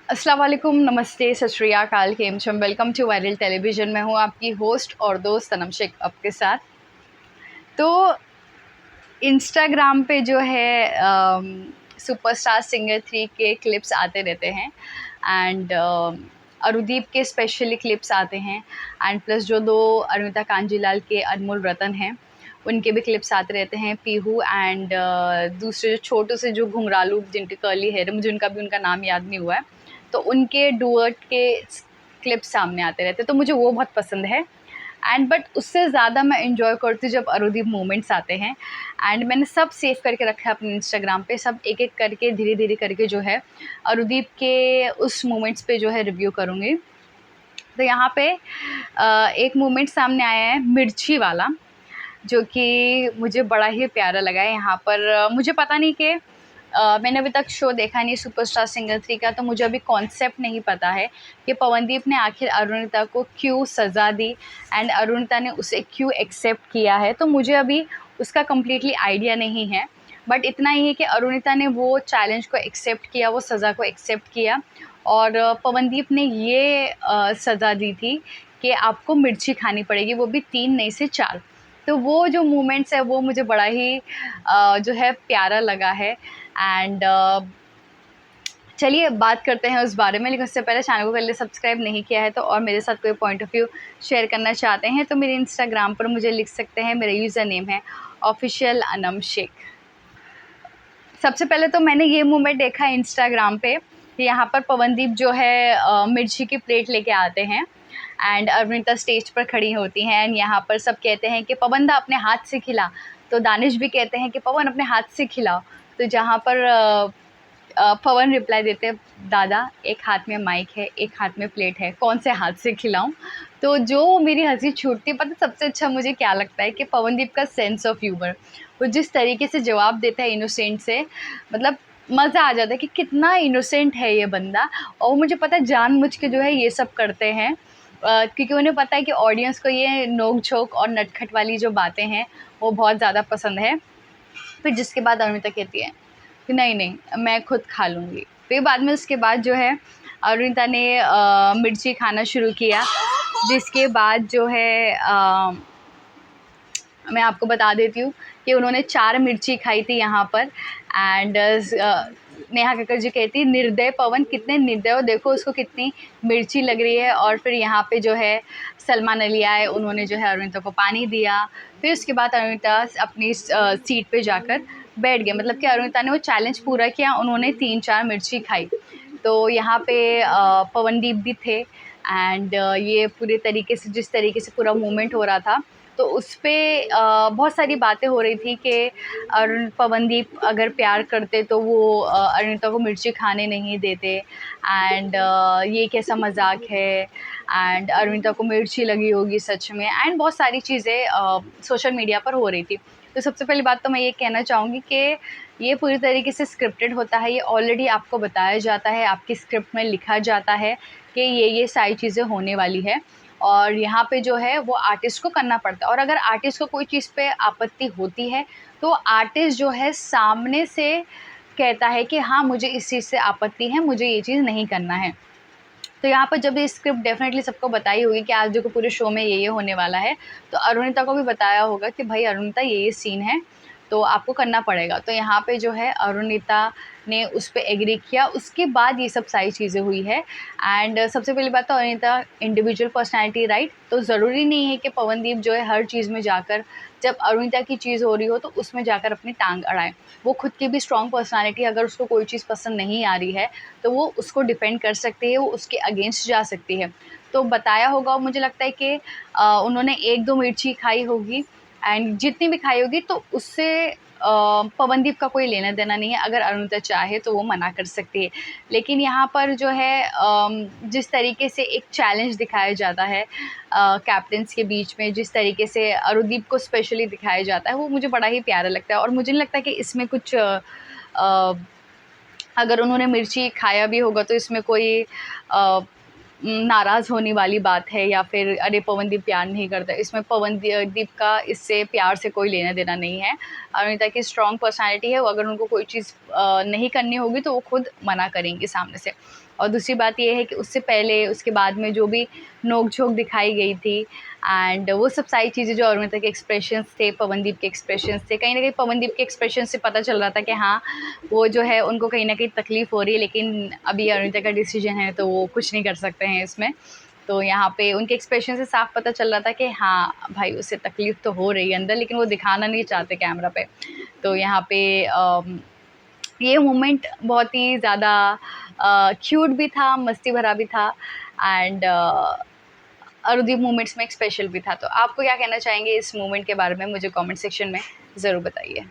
अस्सलाम वालेकुम, नमस्ते, सत श्री अकाल, केम छम। Welcome to Viral Television. मैं हूँ आपकी होस्ट और दोस्त सनम शेख आपके साथ। तो इंस्टाग्राम पे जो है सुपरस्टार सिंगर 3 के क्लिप्स आते रहते हैं एंड अरुदीप के स्पेशली क्लिप्स आते हैं एंड प्लस जो 2 अरुणिता कांजीलाल के अनमोल रतन हैं उनके भी क्लिप्स आते रहते हैं। पीहू एंड दूसरे जो छोटे से जो घुंघरालू जिनके कर्ली हेयर है, मुझे उनका नाम याद नहीं हुआ है, तो उनके डुअट के क्लिप्स सामने आते रहते हैं, तो मुझे वो बहुत पसंद है। एंड बट उससे ज़्यादा मैं इन्जॉय करती हूँ जब अरुदीप मोमेंट्स आते हैं। एंड मैंने सब सेव करके रखा है अपने इंस्टाग्राम पे, सब एक एक करके धीरे धीरे करके जो है अरुदीप के उस मोमेंट्स पे जो है रिव्यू करूँगी। तो यहाँ पे एक मोमेंट सामने आया है मिर्ची वाला, जो कि मुझे बड़ा ही प्यारा लगा है। यहाँ पर मुझे पता नहीं कि मैंने अभी तक शो देखा नहीं सुपरस्टार सिंगर 3 का, तो मुझे अभी कॉन्सेप्ट नहीं पता है कि पवनदीप ने आखिर अरुणिता को क्यों सज़ा दी एंड अरुणिता ने उसे क्यों एक्सेप्ट किया है। तो मुझे अभी उसका कम्प्लीटली आइडिया नहीं है, बट इतना ही है कि अरुणिता ने वो चैलेंज को एक्सेप्ट किया, वो सज़ा को एक्सेप्ट किया और पवनदीप ने ये सज़ा दी थी कि आपको मिर्ची खानी पड़ेगी, वो भी 3 नहीं से 4। तो वो जो मोमेंट्स है वो मुझे बड़ा ही जो है प्यारा लगा है। एंड चलिए बात करते हैं उस बारे में, लेकिन उससे पहले चैनल को पहले सब्सक्राइब नहीं किया है तो और मेरे साथ कोई पॉइंट ऑफ व्यू शेयर करना चाहते हैं तो मेरे इंस्टाग्राम पर मुझे लिख सकते हैं। मेरा यूज़र नेम है ऑफिशियल अनम शेख। सबसे पहले तो मैंने ये मोमेंट देखा इंस्टाग्राम पे कि यहाँ पर पवनदीप जो है मिर्ची की प्लेट लेके आते हैं एंड अरुणिता स्टेज पर खड़ी होती हैं एंड यहाँ पर सब कहते हैं कि पवन दा अपने हाथ से खिला, तो दानिश भी कहते हैं कि पवन अपने हाथ से खिलाओ। तो जहाँ पर पवन रिप्लाई देते हैं, दादा एक हाथ में माइक है, एक हाथ में प्लेट है, कौन से हाथ से खिलाऊं। तो जो मेरी हंसी छूटती है, पता सबसे अच्छा मुझे क्या लगता है कि पवनदीप का सेंस ऑफ ह्यूमर, वो जिस तरीके से जवाब देता है इनोसेंट से, मतलब मज़ा आ जाता है कि कितना इनोसेंट है ये बंदा। और मुझे पता है जानबूझ के जो है ये सब करते हैं क्योंकि उन्हें पता है कि ऑडियंस को ये नोक झोंक और नटखट वाली जो बातें हैं वो बहुत ज़्यादा पसंद है। फिर जिसके बाद अरुणिता कहती है कि नहीं नहीं मैं खुद खा लूँगी। फिर बाद में उसके बाद जो है अरुणिता ने मिर्ची खाना शुरू किया, जिसके बाद जो है मैं आपको बता देती हूँ कि उन्होंने 4 मिर्ची खाई थी यहाँ पर। एंड नेहा कक्कड़ जी कहती निर्दय पवन, कितने निर्दय हो, देखो उसको कितनी मिर्ची लग रही है। और फिर यहाँ पे जो है सलमान अली आए, उन्होंने जो है अरुणिता को पानी दिया। फिर उसके बाद अरुणिता अपनी सीट पे जाकर बैठ गए, मतलब कि अरुणिता ने वो चैलेंज पूरा किया, उन्होंने 3-4 मिर्ची खाई। तो यहाँ पे पवनदीप भी थे एंड ये पूरे तरीके से जिस तरीके से पूरा मूवमेंट हो रहा था तो उस पर बहुत सारी बातें हो रही थी कि पवनदीप अगर प्यार करते तो वो अरुणिता को मिर्ची खाने नहीं देते एंड ये कैसा मजाक है एंड अरुणिता को मिर्ची लगी होगी सच में, एंड बहुत सारी चीज़ें सोशल मीडिया पर हो रही थी। तो सबसे पहली बात तो मैं ये कहना चाहूँगी कि ये पूरी तरीके से स्क्रिप्टेड होता है, ये ऑलरेडी आपको बताया जाता है, आपकी स्क्रिप्ट में लिखा जाता है कि ये सारी चीज़ें होने वाली है और यहाँ पे जो है वो आर्टिस्ट को करना पड़ता है। और अगर आर्टिस्ट को कोई चीज़ पे आपत्ति होती है तो आर्टिस्ट जो है सामने से कहता है कि हाँ मुझे इस चीज़ से आपत्ति है, मुझे ये चीज़ नहीं करना है। तो यहाँ पर जब ये स्क्रिप्ट डेफिनेटली सबको बताई होगी कि आज जो पूरे शो में ये होने वाला है, तो अरुणिता को भी बताया होगा कि भाई अरुणिता ये सीन है तो आपको करना पड़ेगा। तो यहाँ पे जो है अरुणिता ने उस पे एग्री किया, उसके बाद ये सब सारी चीज़ें हुई है। एंड सबसे पहली बात तो अरुणिता इंडिविजुअल पर्सनैलिटी, राइट, तो ज़रूरी नहीं है कि पवनदीप जो है हर चीज़ में जाकर, जब अरुणिता की चीज़ हो रही हो तो उसमें जाकर अपनी टांग अड़ाए। वो खुद की भी स्ट्रॉन्ग पर्सनैलिटी, अगर उसको कोई चीज़ पसंद नहीं आ रही है तो वो उसको डिफेंड कर सकती है, वो उसके अगेंस्ट जा सकती है। तो बताया होगा, और मुझे लगता है कि उन्होंने 1-2 मिर्ची खाई होगी एंड जितनी भी खाई होगी तो उससे पवनदीप का कोई लेना देना नहीं है। अगर अरुणिता चाहे तो वो मना कर सकती है, लेकिन यहाँ पर जो है जिस तरीके से एक चैलेंज दिखाया जाता है कैप्टन्स के बीच में, जिस तरीके से अरुदीप को स्पेशली दिखाया जाता है, वो मुझे बड़ा ही प्यारा लगता है। और मुझे नहीं लगता कि इसमें कुछ अगर उन्होंने मिर्ची खाया भी होगा तो इसमें कोई नाराज़ होने वाली बात है या फिर अरे पवनदीप प्यार नहीं करता, इसमें पवनदीप का इससे प्यार से कोई लेना देना नहीं है। अरुणिता की स्ट्रॉन्ग पर्सनैलिटी है, वो अगर उनको कोई चीज़ नहीं करनी होगी तो वो खुद मना करेंगी सामने से। और दूसरी बात ये है कि उससे पहले उसके बाद में जो भी नोक-झोंक दिखाई गई थी एंड वो सब सारी चीज़ें जो अरुणिता के एक्सप्रेशंस थे, पवनदीप के एक्सप्रेशंस थे, कहीं न कहीं पवनदीप के एक्सप्रेशन से पता चल रहा था कि हाँ, वो जो है उनको कहीं न कहीं तकलीफ़ हो रही है, लेकिन अभी अरुणिता का डिसीजन है तो वो कुछ नहीं कर सकते हैं इसमें। तो यहाँ पे उनके एक्सप्रेशन से साफ पता चल रहा था कि हाँ, भाई उसे तकलीफ़ तो हो रही है अंदर, लेकिन वो दिखाना नहीं चाहते कैमरा पे। तो यहाँ पे ये मोमेंट बहुत ही ज़्यादा क्यूट भी था, मस्ती भरा भी था एंड अरुदीप मोमेंट्स में एक स्पेशल भी था। तो आपको क्या कहना चाहेंगे इस मोमेंट के बारे में? मुझे कमेंट सेक्शन में ज़रूर बताइए।